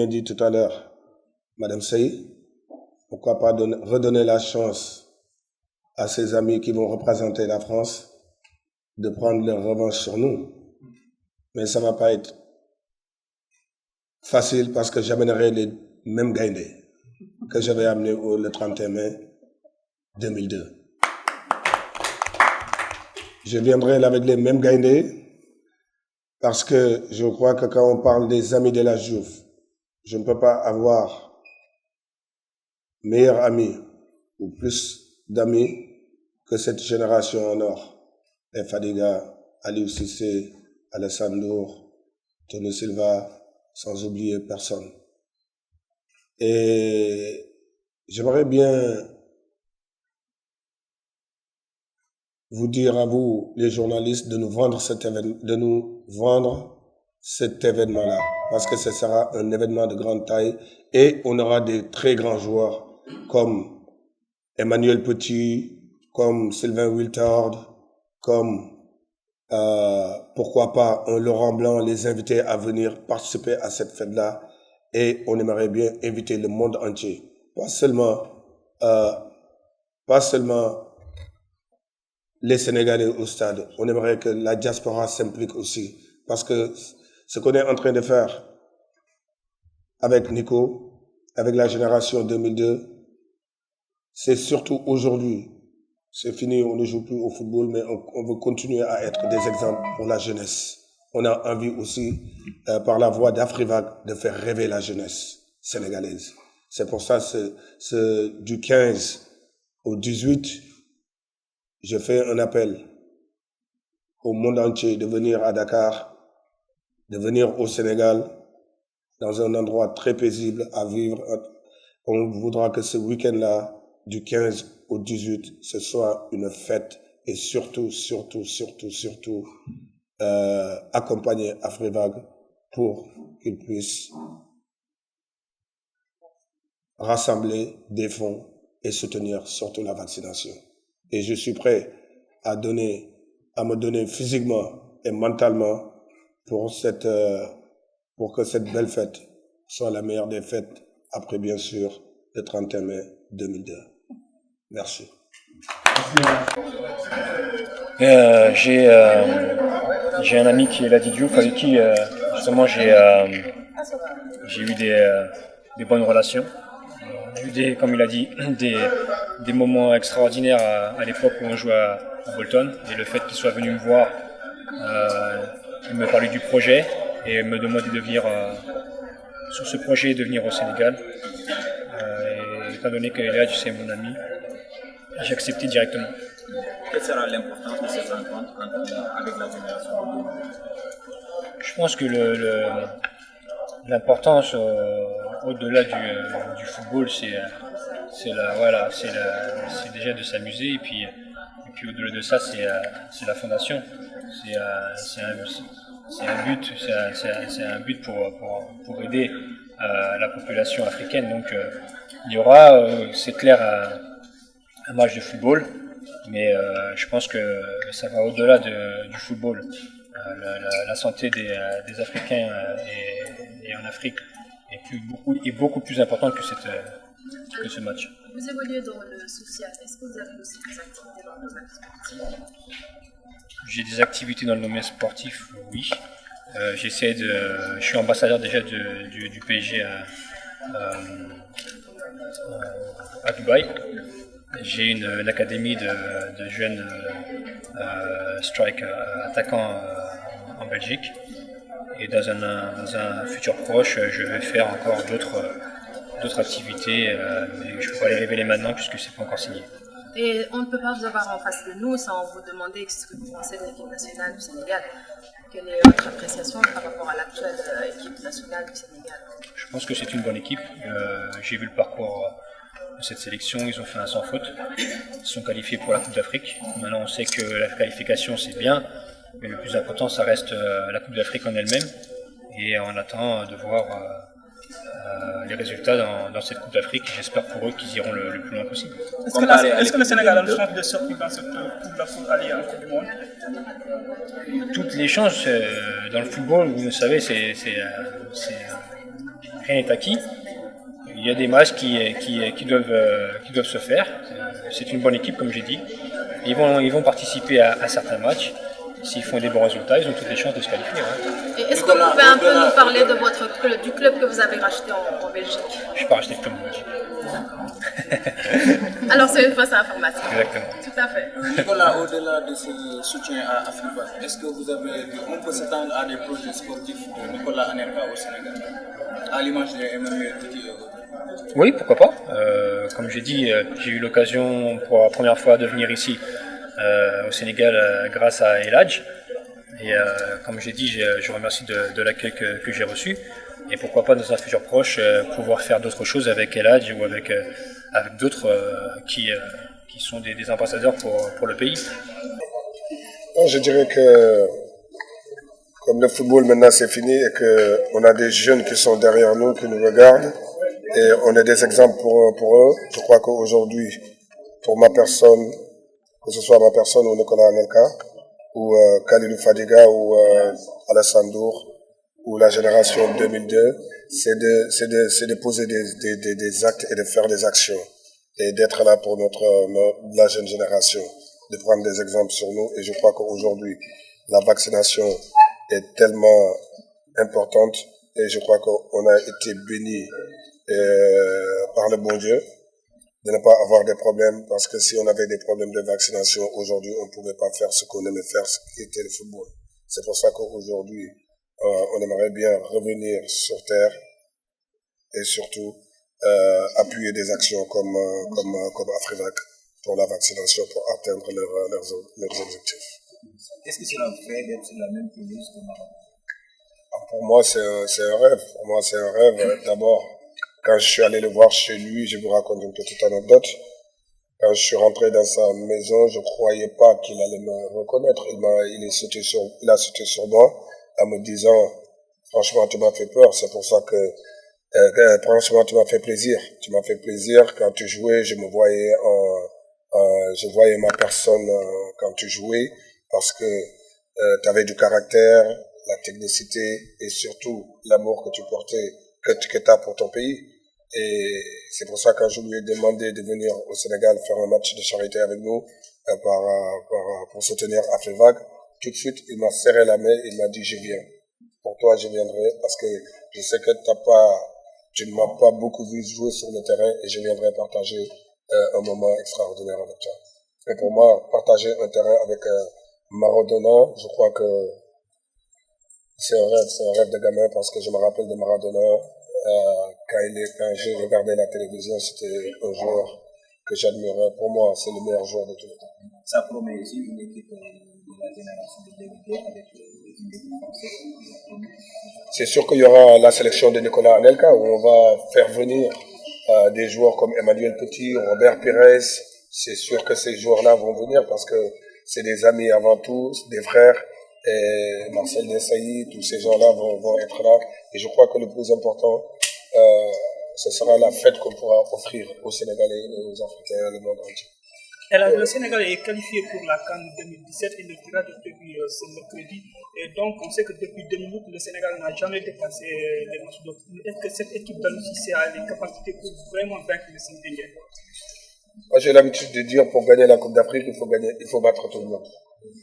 bien dit tout à l'heure, Madame Sey, pourquoi pas redonner la chance à ses amis qui vont représenter la France de prendre leur revanche sur nous. Mais ça ne va pas être facile parce que j'amènerai les mêmes gagnés que j'avais amenés le 31 mai 2002. Je viendrai avec les mêmes gagnés parce que je crois que quand on parle des amis de la Juve, je ne peux pas avoir meilleur ami ou plus d'amis que cette génération en or. Les Fadiga, Aliou Cissé, Alessandro, Tony Silva, sans oublier personne. Et j'aimerais bien vous dire à vous, les journalistes, de nous vendre cet événement-là, parce que ce sera un événement de grande taille et on aura des très grands joueurs comme Emmanuel Petit, comme Sylvain Wiltord, comme pourquoi pas un Laurent Blanc, les inviter à venir participer à cette fête-là. Et on aimerait bien inviter le monde entier, pas seulement les Sénégalais au stade. On aimerait que la diaspora s'implique aussi, parce que ce qu'on est en train de faire avec Nico, avec la génération 2002, c'est surtout aujourd'hui. C'est fini, on ne joue plus au football, mais on veut continuer à être des exemples pour la jeunesse. On a envie aussi, par la voix d'Afrivac, de faire rêver la jeunesse sénégalaise. C'est pour ça, du 15 au 18, je fais un appel au monde entier de venir à Dakar, de venir au Sénégal, dans un endroit très paisible à vivre. On voudra que ce week-end-là, du 15 au 18, ce soit une fête et surtout, accompagner Afrivac pour qu'il puisse rassembler des fonds et soutenir surtout la vaccination. Et je suis prêt à me donner physiquement et mentalement pour que cette belle fête soit la meilleure des fêtes, après bien sûr le 31 mai 2002. Merci. J'ai un ami qui est Ladi Diouf, avec qui justement j'ai eu des bonnes relations. J'ai eu comme il a dit, des moments extraordinaires à l'époque où on jouait à Bolton. Et le fait qu'il soit venu me voir, il me parlait du projet et me demandait de venir sur ce projet et de venir au Sénégal. Et étant donné que là, c'est mon ami, j'ai accepté directement. Quelle sera l'importance de cette rencontre avec la génération? Je pense que l'importance au-delà du football, c'est déjà de s'amuser et puis au-delà de ça, c'est la fondation. C'est un but pour aider la population africaine. Donc il y aura, c'est clair, un match de football, mais je pense que ça va au-delà du football. La santé des Africains et en Afrique est beaucoup plus importante que ce match. Vous évoluez dans le social. Est-ce que vous avez aussi des activités dans le domaine sportif? J'ai des activités dans le domaine sportif, oui. Je suis ambassadeur déjà du PSG à Dubaï. J'ai une académie de jeunes strike attaquants en Belgique. Et dans un futur proche, je vais faire encore d'autres activités, mais je ne peux pas les révéler maintenant puisque ce n'est pas encore signé. Et on ne peut pas vous avoir en face de nous sans vous demander ce que vous pensez de l'équipe nationale du Sénégal. Quelle est votre appréciation par rapport à l'actuelle équipe nationale du Sénégal? Je pense que c'est une bonne équipe. J'ai vu le parcours de cette sélection, ils ont fait un sans faute. Ils sont qualifiés pour la Coupe d'Afrique. Maintenant, on sait que la qualification, c'est bien, mais le plus important, ça reste la Coupe d'Afrique en elle-même. Et on attend de voir les résultats dans cette Coupe d'Afrique. J'espère pour eux qu'ils iront le plus loin possible. Est-ce que le Sénégal a le chance de sortir dans cette Coupe pour aller en Coupe du Monde? Toutes les chances dans le football, vous le savez, rien n'est acquis. Il y a des matchs qui doivent se faire. C'est une bonne équipe, comme j'ai dit. Ils vont participer à certains matchs. S'ils font des bons résultats, ils ont toutes les chances de se qualifier. Ouais. Et est-ce que vous pouvez un peu nous parler de votre club, du club que vous avez racheté en Belgique? Je n'ai pas racheté le club en Belgique. Alors c'est une fausse information. Exactement. Tout à fait. Nicolas, au-delà de ce soutien à Afriva, est-ce que on peut s'attendre à des projets sportifs de Nicolas Anelka au Sénégal, à l'image de Emmanuel Petit? Oui, pourquoi pas. Comme j'ai dit, j'ai eu l'occasion pour la première fois de venir ici au Sénégal grâce à El Hadj. Et comme j'ai dit, je remercie de l'accueil que j'ai reçu. Et pourquoi pas dans un futur proche pouvoir faire d'autres choses avec El Hadj ou avec d'autres qui sont des ambassadeurs pour le pays. Non, je dirais que comme le football maintenant c'est fini et qu'on a des jeunes qui sont derrière nous, qui nous regardent, et on est des exemples pour eux. Je crois qu'aujourd'hui, pour ma personne, que ce soit ma personne ou Nicolas Anelka, ou Khalilou Fadiga, ou Alassane Dour, ou la génération 2002, c'est de poser des actes et de faire des actions. Et d'être là pour la jeune génération, de prendre des exemples sur nous. Et je crois qu'aujourd'hui, la vaccination est tellement importante. Et je crois qu'on a été bénis par le bon Dieu de ne pas avoir des problèmes, parce que si on avait des problèmes de vaccination aujourd'hui, on ne pouvait pas faire ce qu'on aimait faire, ce qui était le football. C'est pour ça qu'aujourd'hui, on aimerait bien revenir sur terre et surtout appuyer des actions comme Afrivac pour la vaccination, pour atteindre leurs objectifs. Est-ce que c'est un vrai d'être sur la même pelouse que Maradona? Pour moi, c'est un rêve. Pour moi, c'est un rêve. D'abord, quand je suis allé le voir chez lui, je vous raconte une petite anecdote. Quand je suis rentré dans sa maison, je croyais pas qu'il allait me reconnaître. Il a sauté sur moi en me disant, franchement, tu m'as fait peur. C'est pour ça que, franchement, tu m'as fait plaisir. Tu m'as fait plaisir. Quand tu jouais, je voyais ma personne quand tu jouais, parce que tu avais du caractère, la technicité et surtout l'amour que tu portais, que tu as pour ton pays. Et c'est pour ça que quand je lui ai demandé de venir au Sénégal faire un match de charité avec nous pour soutenir Afrivac, tout de suite il m'a serré la main, il m'a dit je viens. Pour toi je viendrai parce que je sais que tu ne m'as pas beaucoup vu jouer sur le terrain et je viendrai partager un moment extraordinaire avec toi. Et pour moi, partager un terrain avec Maradona, je crois que c'est un rêve de gamin, parce que je me rappelle de Maradona, quand j'ai regardé la télévision, c'était un joueur que j'admirais. Pour moi, c'est le meilleur joueur de tous les temps. Ça promet aussi une équipe de la génération de 2002 avec une équipe française. C'est sûr qu'il y aura la sélection de Nicolas Anelka, où on va faire venir des joueurs comme Emmanuel Petit, Robert Pires. C'est sûr que ces joueurs-là vont venir parce que c'est des amis avant tout, des frères. Et Marcel Desailly, tous ces gens-là vont être là. Et je crois que le plus important, ce sera la fête qu'on pourra offrir aux Sénégalais, aux Africains, le monde entier. Alors, le Sénégal est qualifié pour la CAN 2017 et le tirage est prévu ce mercredi. Et donc, on sait que depuis 2008, le Sénégal n'a jamais dépassé les matchs de poule. Est-ce que cette équipe d'Annecy a les capacités pour vraiment vaincre le Sénégal? Moi, j'ai l'habitude de dire, pour gagner la Coupe d'Afrique, il faut battre tout le monde.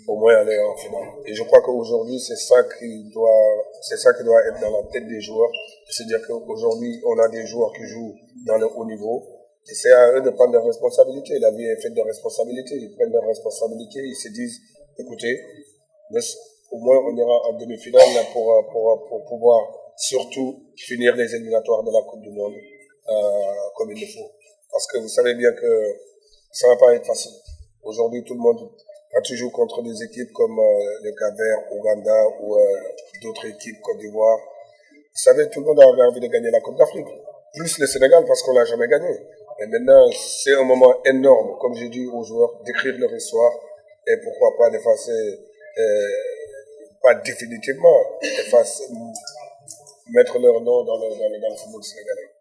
Au moins aller en finale. Et je crois qu'aujourd'hui, c'est ça qui doit être dans la tête des joueurs. C'est-à-dire qu'aujourd'hui, on a des joueurs qui jouent dans le haut niveau. Et c'est à eux de prendre leurs responsabilités. La vie est faite de responsabilités. Ils prennent leurs responsabilités. Ils se disent, écoutez, au moins on ira en demi-finale là pour pouvoir surtout finir les éliminatoires de la Coupe du Monde comme il le faut. Parce que vous savez bien que ça va pas être facile. Aujourd'hui, tout le monde, quand tu joues contre des équipes comme le Cap-Vert, Ouganda ou d'autres équipes, Côte d'Ivoire, vous savez, tout le monde a envie de gagner la Coupe d'Afrique. Plus le Sénégal parce qu'on l'a jamais gagné. Et maintenant, c'est un moment énorme, comme j'ai dit aux joueurs, d'écrire leur histoire et pourquoi pas d'effacer, pas définitivement, mettre leur nom dans le football sénégalais.